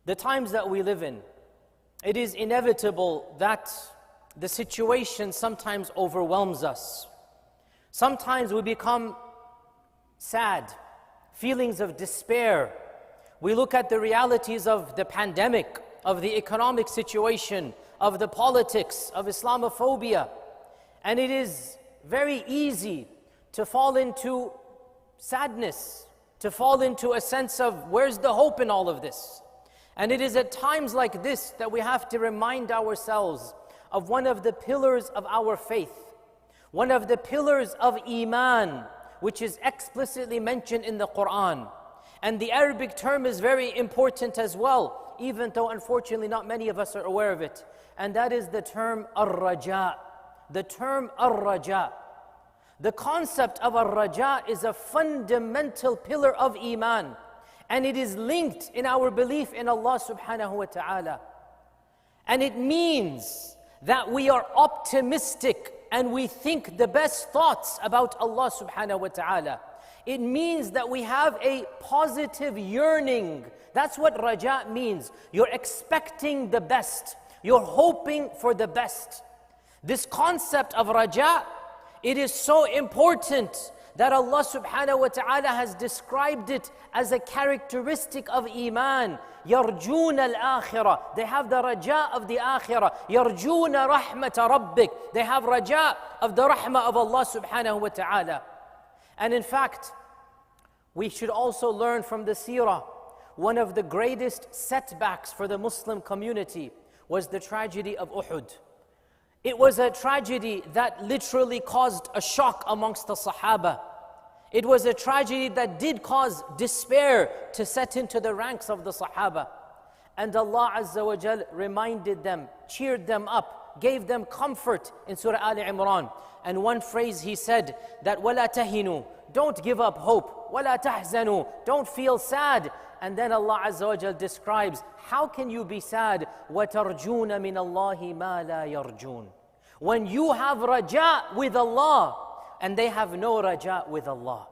The times that we live in, it is inevitable that the situation sometimes overwhelms us. Sometimes we become sad, feelings of despair. We look at the realities of the pandemic, of the economic situation, of the politics, of Islamophobia. And it is very easy to fall into sadness, to fall into a sense of where's the hope in all of this? And it is at times like this that we have to remind ourselves of one of the pillars of our faith, one of the pillars of Iman, which is explicitly mentioned in the Quran. And the Arabic term is very important as well, even though unfortunately not many of us are aware of it. And that is the term Ar-Raja. The term Ar-Raja. The concept of Ar-Raja is a fundamental pillar of Iman. And it is linked in our belief in Allah subhanahu wa ta'ala. And it means that we are optimistic and we think the best thoughts about Allah subhanahu wa ta'ala. It means that we have a positive yearning. That's what Raja means. You're expecting the best. You're hoping for the best. This concept of Raja, it is so important that Allah subhanahu wa ta'ala has described it as a characteristic of Iman. يَرْجُونَ الْآخِرَةِ. They have the raja of the akhirah. يَرْجُونَ رَحْمَةَ رَبِّكَ. They have raja of the rahmah of Allah subhanahu wa ta'ala. And in fact, we should also learn from the seerah, one of the greatest setbacks for the Muslim community was the tragedy of Uhud. It was a tragedy that literally caused a shock amongst the Sahaba. It was a tragedy that did cause despair to set into the ranks of the Sahaba. And Allah Azza wa Jal reminded them, cheered them up, gave them comfort in Surah Al Imran. And one phrase He said that, وَلَا تَهِنُوا, don't give up hope. وَلَا تَحْزَنُوا, don't feel sad. And then Allah Azza wa Jal describes, how can you be sad? وَتَرْجُونَ مِنَ اللَّهِ مَا لَا يَرْجُونَ. When you have raja with Allah, and they have no raja with Allah.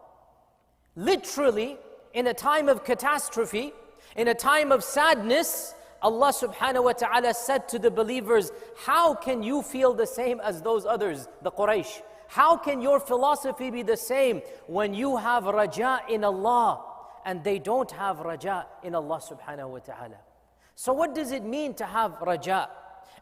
Literally, in a time of catastrophe, in a time of sadness, Allah subhanahu wa ta'ala said to the believers, how can you feel the same as those others, the Quraysh? How can your philosophy be the same when you have raja in Allah and they don't have raja in Allah subhanahu wa ta'ala? So what does it mean to have raja?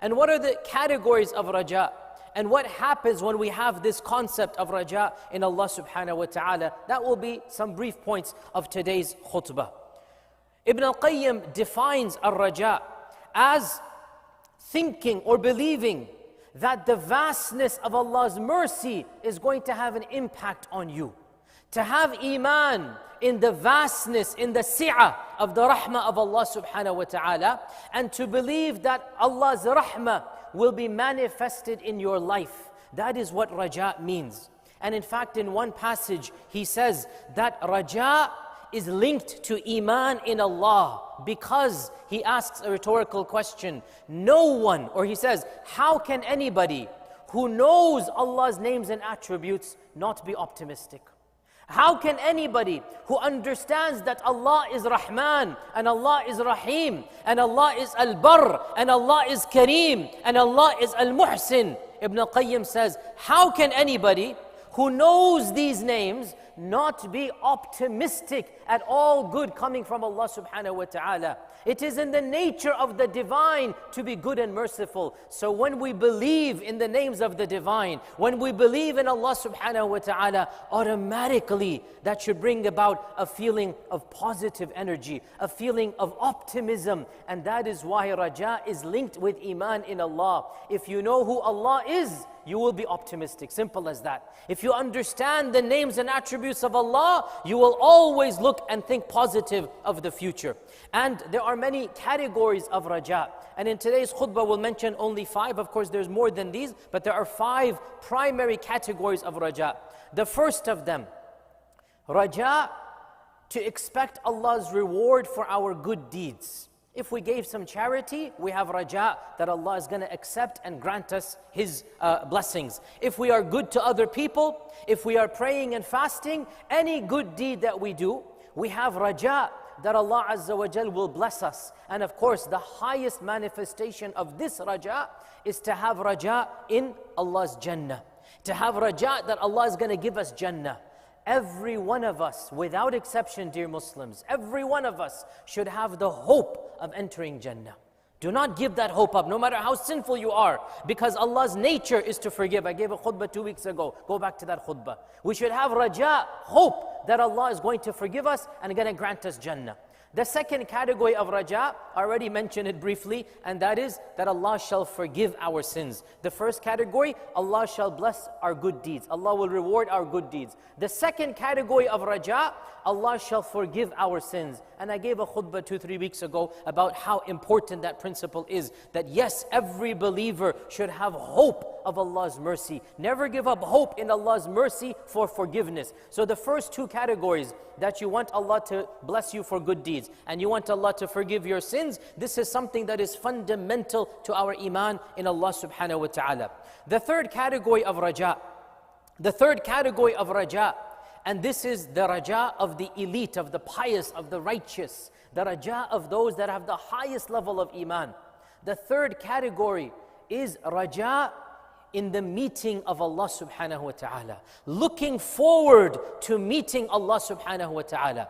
And what are the categories of raja? And what happens when we have this concept of raja in Allah subhanahu wa ta'ala? That will be some brief points of today's khutbah. Ibn al-Qayyim defines ar-raja as thinking or believing that the vastness of Allah's mercy is going to have an impact on you. To have iman in the vastness, in the si'ah of the rahmah of Allah subhanahu wa ta'ala, and to believe that Allah's rahmah will be manifested in your life. That is what raja means. And in fact, in one passage, he says that raja is linked to iman in Allah, because he asks a rhetorical question. No one, or he says, how can anybody who knows Allah's names and attributes not be optimistic? How can anybody who understands that Allah is Rahman, and Allah is Rahim, and Allah is Al-Barr, and Allah is Kareem, and Allah is Al-Muhsin? Ibn al-Qayyim says, how can anybody who knows these names not be optimistic at all good coming from Allah subhanahu wa ta'ala? It is in the nature of the divine to be good and merciful. So when we believe in the names of the divine, when we believe in Allah subhanahu wa ta'ala, automatically that should bring about a feeling of positive energy, a feeling of optimism. And that is why raja is linked with iman in Allah. If you know who Allah is, you will be optimistic. Simple as that. If you understand the names and attributes of Allah, you will always look and think positive of the future. And there are many categories of raja. And in today's khutbah, we'll mention only 5. Of course, there's more than these, but there are 5 primary categories of raja. The first of them, raja, to expect Allah's reward for our good deeds. If we gave some charity, we have raja that Allah is going to accept and grant us His blessings. If we are good to other people, if we are praying and fasting, any good deed that we do, we have raja that Allah Azza wa Jal will bless us. And of course, the highest manifestation of this raja is to have raja in Allah's Jannah. To have raja that Allah is going to give us Jannah. Every one of us, without exception, dear Muslims, every one of us should have the hope of entering Jannah. Do not give that hope up, no matter how sinful you are, because Allah's nature is to forgive. I gave a khutbah 2 weeks ago. Go back to that khutbah. We should have raja, hope that Allah is going to forgive us and going to grant us Jannah. The second category of raja, I already mentioned it briefly, and that is that Allah shall forgive our sins. The first category, Allah shall bless our good deeds. Allah will reward our good deeds. The second category of raja, Allah shall forgive our sins. And I gave a khutbah 2-3 weeks ago about how important that principle is. That yes, every believer should have hope of Allah's mercy. Never give up hope in Allah's mercy for forgiveness. So the first two categories, that you want Allah to bless you for good deeds and you want Allah to forgive your sins, this is something that is fundamental to our iman in Allah subhanahu wa ta'ala. The third category of raja, and this is the raja of the elite, of the pious, of the righteous, the raja of those that have the highest level of iman. The third category is raja in the meeting of Allah subhanahu wa ta'ala. Looking forward to meeting Allah subhanahu wa ta'ala.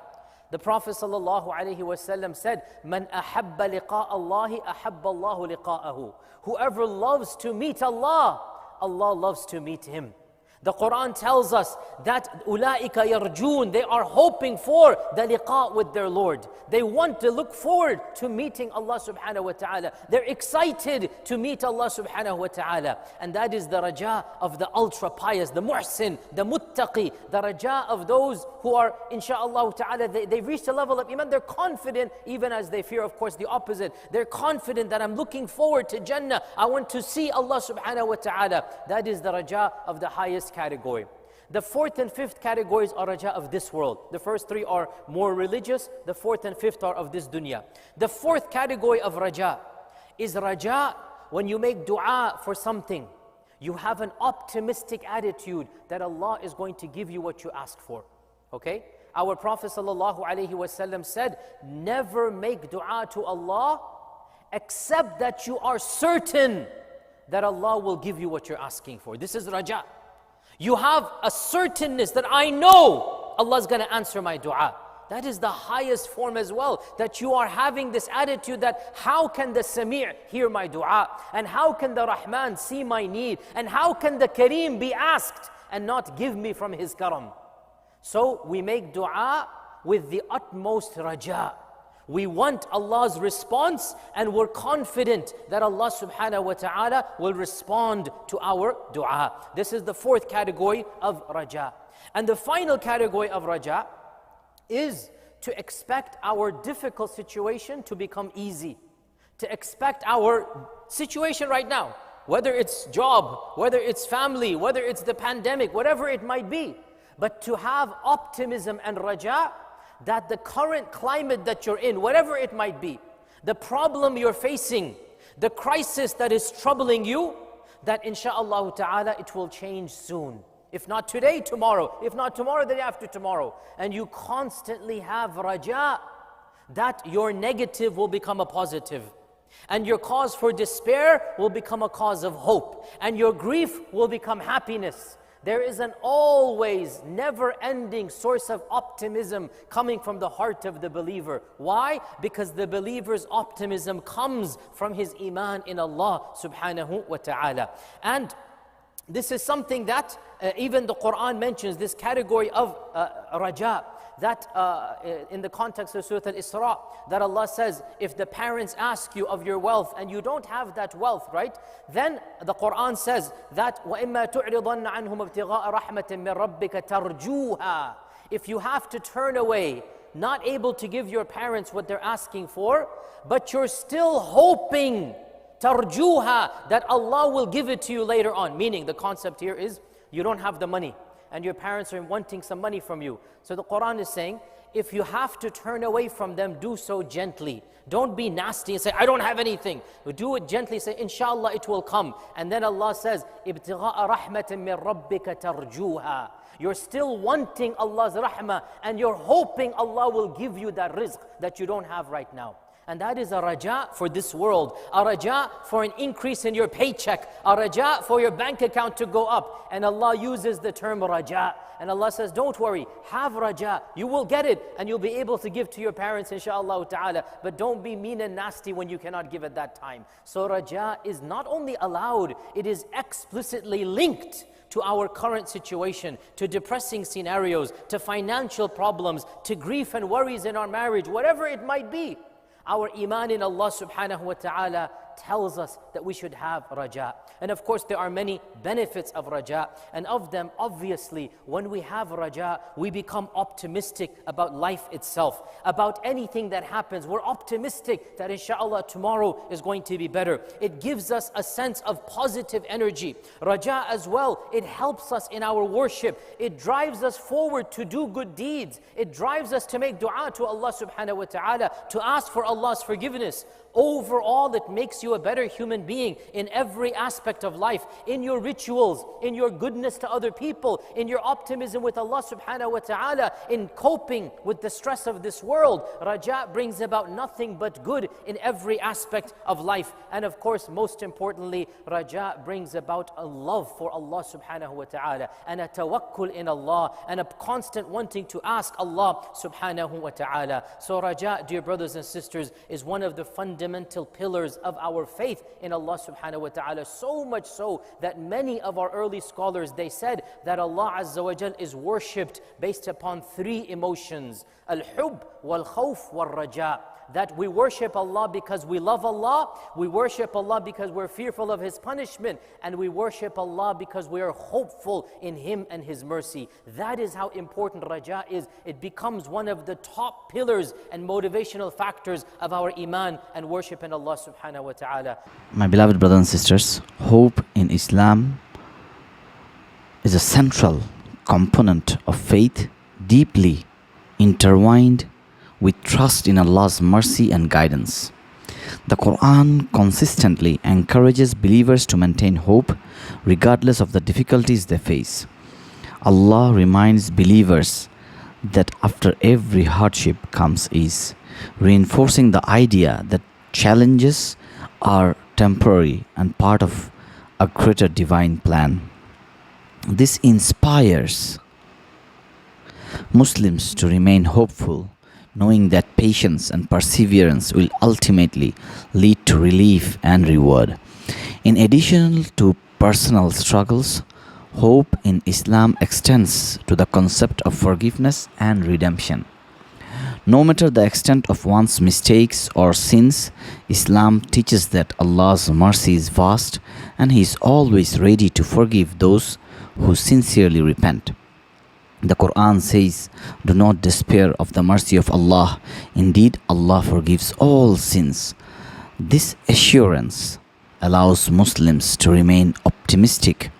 The Prophet sallallahu alaihi wasallam said, "Man ahabba liqa Allahi ahabba Allahu liqa'ahu." Whoever loves to meet Allah, Allah loves to meet him. The Quran tells us that أُولَٰئِكَ يَرْجُونَ, they are hoping for the liqa with their Lord. They want to look forward to meeting Allah subhanahu wa ta'ala. They're excited to meet Allah subhanahu wa ta'ala. And that is the raja of the ultra pious, the muhsin, the muttaqi, the raja of those who are, insha'Allah ta'ala, they've reached a level of iman. They're confident, even as they fear, of course, the opposite. They're confident that I'm looking forward to Jannah. I want to see Allah subhanahu wa ta'ala. That is the raja of the highest category. The fourth and fifth categories are raja of this world. The first three are more religious. The fourth and fifth are of this dunya. The fourth category of raja is raja when you make dua for something. You have an optimistic attitude that Allah is going to give you what you ask for. Okay? Our Prophet sallallahu alaihi wasallam said, never make dua to Allah except that you are certain that Allah will give you what you're asking for. This is raja. You have a certainness that I know Allah's going to answer my dua. That is the highest form as well, that you are having this attitude that how can the Sami' hear my dua? And how can the Rahman see my need? And how can the Kareem be asked and not give me from his karam? So we make dua with the utmost raja. We want Allah's response and we're confident that Allah subhanahu wa ta'ala will respond to our dua. This is the fourth category of raja. And the final category of raja is to expect our difficult situation to become easy. To expect our situation right now, whether it's job, whether it's family, whether it's the pandemic, whatever it might be. But to have optimism and raja that the current climate that you're in, whatever it might be, the problem you're facing, the crisis that is troubling you, that insha'Allah ta'ala it will change soon. If not today, tomorrow. If not tomorrow, the day after tomorrow. And you constantly have raja that your negative will become a positive. And your cause for despair will become a cause of hope. And your grief will become happiness. There is an always never-ending source of optimism coming from the heart of the believer. Why? Because the believer's optimism comes from his iman in Allah subhanahu wa ta'ala. And this is something that even the Quran mentions, this category of raja, that in the context of Surah Al-Isra, that Allah says, if the parents ask you of your wealth and you don't have that wealth, right? Then the Quran says that وَإِمَّا تُعْرِضَنَّ عَنْهُمْ ابْتِغَاءَ رَحْمَةٍ مِّن رَبِّكَ تَرْجُوهَا. If you have to turn away, not able to give your parents what they're asking for, but you're still hoping, tarjuha, that Allah will give it to you later on. Meaning the concept here is, you don't have the money, and your parents are wanting some money from you. So the Quran is saying, if you have to turn away from them, do so gently. Don't be nasty and say, I don't have anything. Do it gently, say, inshallah it will come. And then Allah says, ابتغاء رحمة من ربك ترجوها. You're still wanting Allah's rahmah and you're hoping Allah will give you that rizq that you don't have right now. And that is a raja for this world, a raja for an increase in your paycheck, a raja for your bank account to go up. And Allah uses the term raja. And Allah says, don't worry, have raja. You will get it and you'll be able to give to your parents, inshaAllah ta'ala. But don't be mean and nasty when you cannot give at that time. So raja is not only allowed, it is explicitly linked to our current situation, to depressing scenarios, to financial problems, to grief and worries in our marriage, whatever it might be. Our iman in Allah subhanahu wa ta'ala tells us that we should have raja. And of course, there are many benefits of raja. And of them, obviously, when we have raja, we become optimistic about life itself, about anything that happens. We're optimistic that inshallah tomorrow is going to be better. It gives us a sense of positive energy. Raja as well, it helps us in our worship. It drives us forward to do good deeds. It drives us to make dua to Allah subhanahu wa ta'ala, to ask for Allah's forgiveness. Overall, it makes you a better human being in every aspect of life, in your rituals, in your goodness to other people, in your optimism with Allah subhanahu wa ta'ala, in coping with the stress of this world. Raja brings about nothing but good in every aspect of life. And of course, most importantly, raja brings about a love for Allah subhanahu wa ta'ala, and a tawakkul in Allah, and a constant wanting to ask Allah subhanahu wa ta'ala. So raja, dear brothers and sisters, is one of the fundamental pillars of our faith in Allah subhanahu wa ta'ala. So much so that many of our early scholars, they said that Allah Azza wa Jal is worshipped based upon three emotions: al-hub, wal-khawf, wal-raja. That we worship Allah because we love Allah, we worship Allah because we're fearful of His punishment, and we worship Allah because we are hopeful in Him and His mercy. That is how important raja is. It becomes one of the top pillars and motivational factors of our iman and worship in Allah subhanahu wa ta'ala. My beloved brothers and sisters, hope in Islam is a central component of faith, deeply intertwined with trust in Allah's mercy and guidance. The Quran consistently encourages believers to maintain hope regardless of the difficulties they face. Allah reminds believers that after every hardship comes ease, reinforcing the idea that challenges are temporary and part of a greater divine plan. This inspires Muslims to remain hopeful, knowing that patience and perseverance will ultimately lead to relief and reward. In addition to personal struggles, hope in Islam extends to the concept of forgiveness and redemption. No matter the extent of one's mistakes or sins, Islam teaches that Allah's mercy is vast and He is always ready to forgive those who sincerely repent. The Quran says, "Do not despair of the mercy of Allah. Indeed, Allah forgives all sins." This assurance allows Muslims to remain optimistic,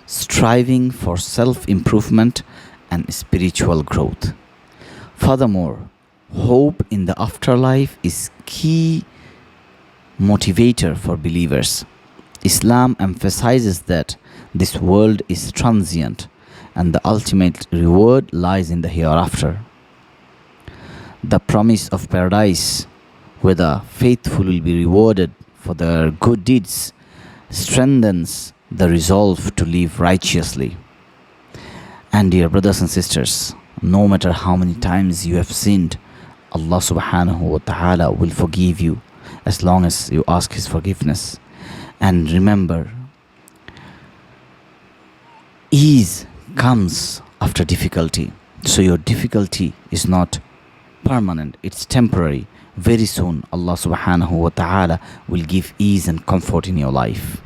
striving for self-improvement and spiritual growth. Furthermore, hope in the afterlife is key motivator for believers. Islam emphasizes that this world is transient and the ultimate reward lies in the hereafter. The promise of paradise, where the faithful will be rewarded for their good deeds, strengthens the resolve to live righteously. And dear brothers and sisters, no matter how many times you have sinned, Allah subhanahu wa ta'ala will forgive you as long as you ask His forgiveness. And remember, ease comes after difficulty. So your difficulty is not permanent, it's temporary. Very soon Allah subhanahu wa ta'ala will give ease and comfort in your life.